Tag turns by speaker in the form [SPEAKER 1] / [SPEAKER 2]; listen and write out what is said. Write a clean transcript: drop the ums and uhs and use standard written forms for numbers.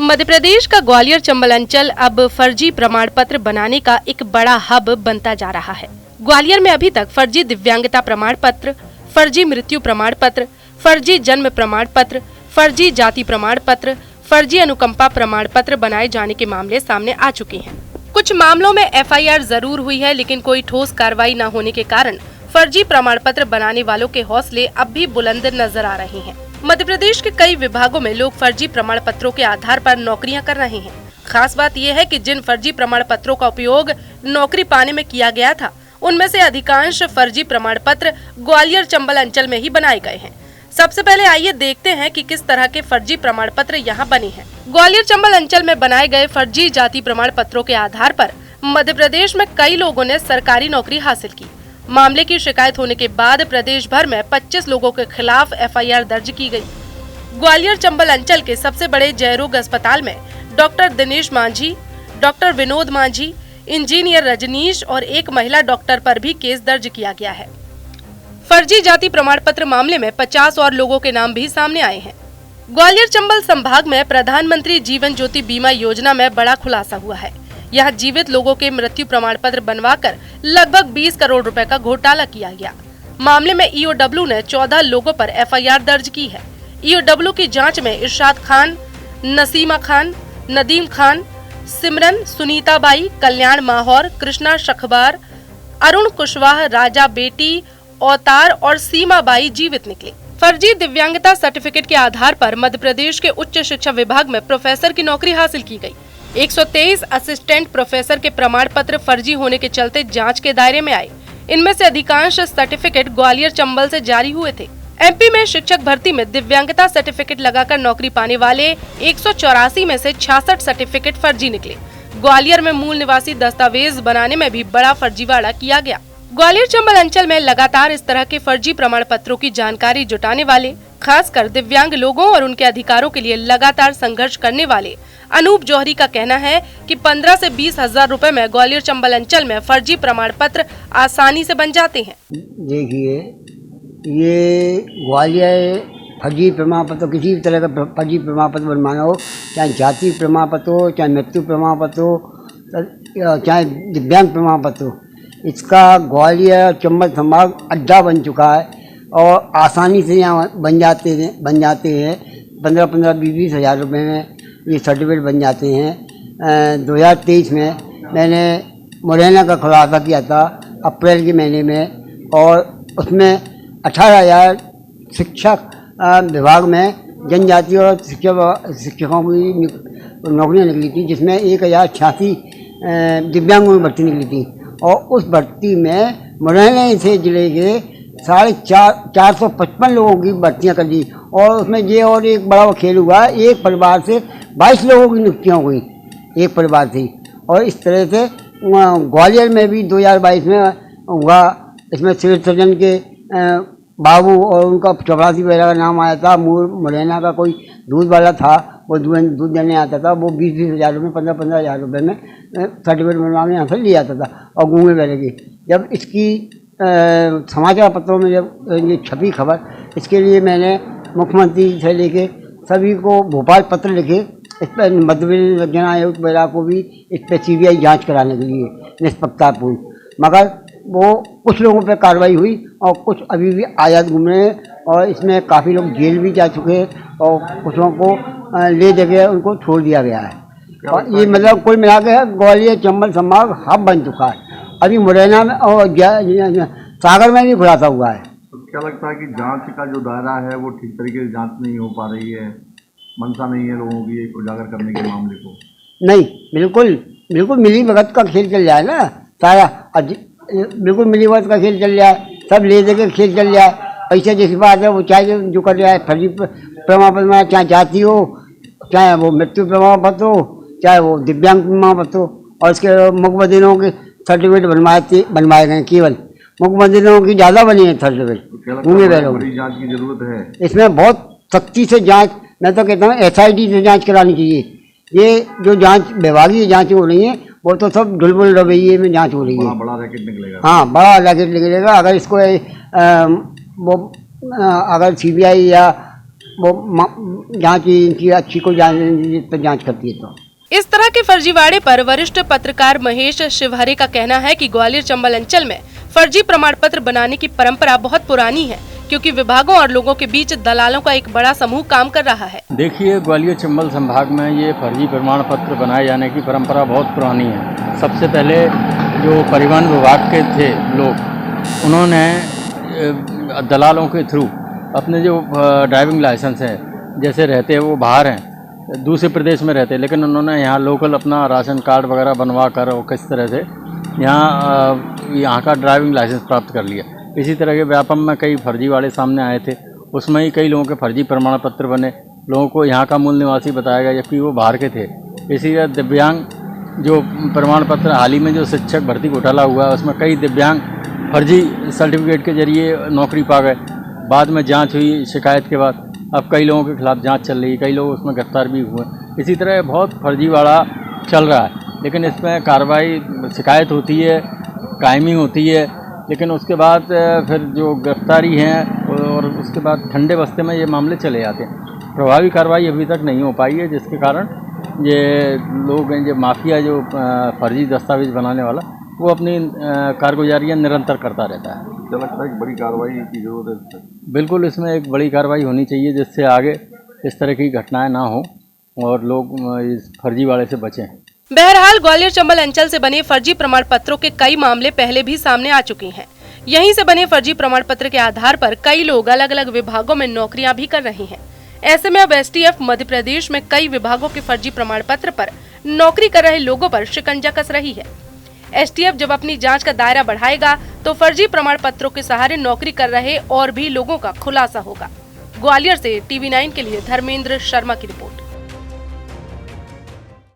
[SPEAKER 1] मध्य प्रदेश का ग्वालियर चंबल अंचल अब फर्जी प्रमाण पत्र बनाने का एक बड़ा हब बनता जा रहा है। ग्वालियर में अभी तक फर्जी दिव्यांगता प्रमाण पत्र, फर्जी मृत्यु प्रमाण पत्र, फर्जी जन्म प्रमाण पत्र, फर्जी जाति प्रमाण पत्र, फर्जी अनुकंपा प्रमाण पत्र बनाए जाने के मामले सामने आ चुके हैं। कुछ मामलों में एफआईआर जरूर हुई है, लेकिन कोई ठोस कार्रवाई न होने के कारण फर्जी प्रमाण पत्र बनाने वालों के हौसले अब भी बुलंद नजर आ रहे हैं। मध्य प्रदेश के कई विभागों में लोग फर्जी प्रमाण पत्रों के आधार पर नौकरियां कर रहे हैं। खास बात यह है कि जिन फर्जी प्रमाण पत्रों का उपयोग नौकरी पाने में किया गया था, उनमें से अधिकांश फर्जी प्रमाण पत्र ग्वालियर चंबल अंचल में ही बनाए गए हैं। सबसे पहले आइए देखते हैं कि किस तरह के फर्जी प्रमाण पत्र यहाँ बने हैं। ग्वालियर चंबल अंचल में बनाए गए फर्जी जाति प्रमाण पत्रों के आधार पर मध्य प्रदेश में कई लोगों ने सरकारी नौकरी हासिल की। मामले की शिकायत होने के बाद प्रदेश भर में 25 लोगों के खिलाफ एफआईआर दर्ज की गई। ग्वालियर चंबल अंचल के सबसे बड़े जयरोग अस्पताल में doctor Dinesh Manjhi, doctor Vinod Manjhi, engineer Rajnish और एक महिला डॉक्टर पर भी केस दर्ज किया गया है। फर्जी जाति प्रमाण पत्र मामले में 50 और लोगों के नाम भी सामने आए हैं। ग्वालियर चंबल संभाग में प्रधानमंत्री जीवन ज्योति बीमा योजना में बड़ा खुलासा हुआ है। यहाँ जीवित लोगों के मृत्यु प्रमाण पत्र बनवाकर लगभग 20 करोड़ रुपए का घोटाला किया गया। मामले में ईओडब्ल्यू ने 14 लोगों पर एफआईआर दर्ज की है। ईओडब्ल्यू की जांच में इरशाद खान, नसीमा खान, नदीम खान, सिमरन, सुनीता बाई, कल्याण माहौर, कृष्णा शखबार, अरुण कुशवाहा, राजा बेटी, अवतार और सीमा बाई जीवित निकले। फर्जी दिव्यांगता सर्टिफिकेट के आधार पर मध्य प्रदेश के उच्च शिक्षा विभाग में प्रोफेसर की नौकरी हासिल की गई। 123 असिस्टेंट प्रोफेसर के प्रमाण पत्र फर्जी होने के चलते जांच के दायरे में आए। इनमें से अधिकांश सर्टिफिकेट ग्वालियर चंबल से जारी हुए थे। एमपी में शिक्षक भर्ती में दिव्यांगता सर्टिफिकेट लगाकर नौकरी पाने वाले 184 में से 66 सर्टिफिकेट फर्जी निकले। ग्वालियर में मूल निवासी दस्तावेज बनाने में भी बड़ा फर्जीवाड़ा किया गया। ग्वालियर चंबल अंचल में लगातार इस तरह के फर्जी प्रमाण पत्रों की जानकारी जुटाने वाले, खासकर दिव्यांग लोगों और उनके अधिकारों के लिए लगातार संघर्ष करने वाले अनूप जौहरी का कहना है कि 15 से 20 हजार रुपए में ग्वालियर चंबल अंचल में फर्जी प्रमाण पत्र आसानी से बन जाते हैं।
[SPEAKER 2] देखिए, ये ग्वालियर फर्जी प्रमाण पत्र, किसी भी तरह का फर्जी प्रमाण पत्र बनवाना हो, चाहे जाति प्रमाण पत्र हो, चाहे मृत्यु प्रमाण पत्र हो, चाहे दिव्यांग प्रमाण पत्र हो, इसका ग्वालियर चंबल संभाग अड्डा बन चुका है और आसानी से यहाँ बन जाते हैं। 15-15, 20-20 हज़ार रुपये में ये सर्टिफिकेट बन जाते हैं। 2023 में मैंने मुरैना का खुलासा किया था अप्रैल के महीने में, और उसमें 18,000 शिक्षक विभाग में जनजाति और शिक्षकों की नौकरियाँ निकली थी, जिसमें 1086 दिव्यांगों की भर्ती निकली थी। और उस भर्ती में मुरैना से जिले के 455 लोगों की भर्तियाँ कर दी, और उसमें ये और एक बड़ा खेल हुआ, एक परिवार से 22 लोगों की नियुक्तियाँ हुई, एक परिवार से। और इस तरह से ग्वालियर में भी 2022 में हुआ। इसमें सिविल सर्जन के बाबू और उनका चपरासी वगैरह का नाम आया था। मुरैना का कोई दूध वाला था, वो दूध देने आता था, वो 20-20 हज़ार रुपये, 15-15 हज़ार रुपये में सर्टिफिकेट बनवाने यहाँ से ले आता था। और गूंगे बैठे की जब इसकी समाचार पत्रों में जब ये छपी खबर, इसके लिए मैंने मुख्यमंत्री से लेके सभी को भोपाल पत्र लिखे। इस पर मध्य प्रदेश जन आयोग वगैरह को भी इस पर सीबीआई जांच कराने के लिए निष्पक्षतापूर्ण, मगर वो कुछ लोगों पर कार्रवाई हुई और कुछ अभी भी आज़ाद घूम रहे हैं। और इसमें काफ़ी लोग जेल भी जा चुके हैं और कुछ लोगों को ले जगह उनको छोड़ दिया गया है। और ये मतलब कुल मिला के ग्वालियर चंबल संभाग हब बन चुका है। अभी मुरैना में और सागर में भी खुलासा हुआ है।
[SPEAKER 3] तो क्या लगता है कि जांच का जो दायरा है वो ठीक तरीके से जांच नहीं हो पा रही है, मंशा नहीं है लोगों की उजागर करने के मामले को?
[SPEAKER 2] नहीं, बिल्कुल मिली भगत का खेल चल जाए ना सारा, बिल्कुल मिली भगत का खेल चल जाए, सब ले दे के खेल चल जाए। पैसे जैसी बात है वो चाहे जो कर जाए, फर्जी प्रमाण पत्र, चाहे जाति हो, चाहे वो मृत्यु प्रमाण पत्र हो, चाहे वो दिव्यांग प्रमाण पत्र हो। और इसके मुख्यमंत्रियों के सर्टिफिकेट बनवाए गए, केवल मुख्यमंत्रियों की ज़्यादा बनी है सर्टिफिकेट।
[SPEAKER 3] बड़ी जांच की जरूरत है
[SPEAKER 2] इसमें, बहुत सख्ती से जांच, मैं तो कहता हूँ SIT से जांच करानी चाहिए। ये जो जांच विभागीय जांच हो रही है वो तो सब ढुलबुल रवैये में जांच हो रही है।
[SPEAKER 3] बड़ा रैकेट निकलेगा।
[SPEAKER 2] हाँ, बड़ा रैकेट निकलेगा। अगर इसको अगर CBI या वो जाँच इनकी अच्छी को जाँच करती है। तो
[SPEAKER 1] इस तरह के फर्जीवाड़े पर वरिष्ठ पत्रकार महेश शिवहरे का कहना है कि ग्वालियर चंबल अंचल में फर्जी प्रमाण पत्र बनाने की परंपरा बहुत पुरानी है, क्योंकि विभागों और लोगों के बीच दलालों का एक बड़ा समूह काम कर रहा है।
[SPEAKER 4] देखिए, ग्वालियर चंबल संभाग में ये फर्जी प्रमाण पत्र बनाए जाने की परंपरा बहुत पुरानी है। सबसे पहले जो परिवहन विभाग के थे लोग, उन्होंने दलालों के थ्रू अपने जो ड्राइविंग लाइसेंस है, जैसे रहते हैं वो बाहर हैं, दूसरे प्रदेश में रहते हैं, लेकिन उन्होंने यहाँ लोकल अपना राशन कार्ड वगैरह बनवा कर और किस तरह से यहाँ का ड्राइविंग लाइसेंस प्राप्त कर लिया। इसी तरह के व्यापम में कई फर्जीवाड़े सामने आए थे, उसमें ही कई लोगों के फर्जी प्रमाण पत्र बने, लोगों को यहाँ का मूल निवासी बताया गया जबकि वो बाहर के थे। इसी तरह दिव्यांग जो प्रमाण पत्र हाल ही में जो शिक्षक भर्ती घोटाला हुआ, उसमें कई दिव्यांग फर्जी सर्टिफिकेट के जरिए नौकरी पा गए। बाद में जांच हुई शिकायत के बाद, अब कई लोगों के खिलाफ जांच चल रही है, कई लोग उसमें गिरफ्तार भी हुए। इसी तरह बहुत फर्जीवाड़ा चल रहा है, लेकिन इसमें कार्रवाई, शिकायत होती है, कायमी होती है, लेकिन उसके बाद फिर जो गिरफ्तारी है और उसके बाद ठंडे बस्ते में ये मामले चले जाते हैं। प्रभावी कार्रवाई अभी तक नहीं हो पाई है, जिसके कारण ये लोग हैं, जो माफिया, जो फर्जी दस्तावेज बनाने वाला, वो अपनी कारगुजारियाँ निरंतर करता रहता है।
[SPEAKER 3] मुझे लगता है कि बड़ी कार्रवाई की जरूरत है।
[SPEAKER 4] बिल्कुल, इसमें एक बड़ी कार्रवाई होनी चाहिए, जिससे आगे इस तरह की घटनाएं ना हो और लोग इस फर्जीवाड़े से बचें।
[SPEAKER 1] बहरहाल ग्वालियर चंबल अंचल से बने फर्जी प्रमाण पत्रों के कई मामले पहले भी सामने आ चुके हैं। यहीं से बने फर्जी प्रमाण पत्र के आधार पर कई लोग अलग अलग विभागों में नौकरियां भी कर रहे हैं। ऐसे में अब एसटीएफ मध्य प्रदेश में कई विभागों के फर्जी प्रमाण पत्र पर नौकरी कर रहे लोगों पर शिकंजा कस रही है। एसटीएफ जब अपनी जांच का दायरा बढ़ाएगा तो फर्जी प्रमाण पत्रों के सहारे नौकरी कर रहे और भी लोगों का खुलासा होगा। ग्वालियर से TV9 के लिए धर्मेंद्र शर्मा की रिपोर्ट।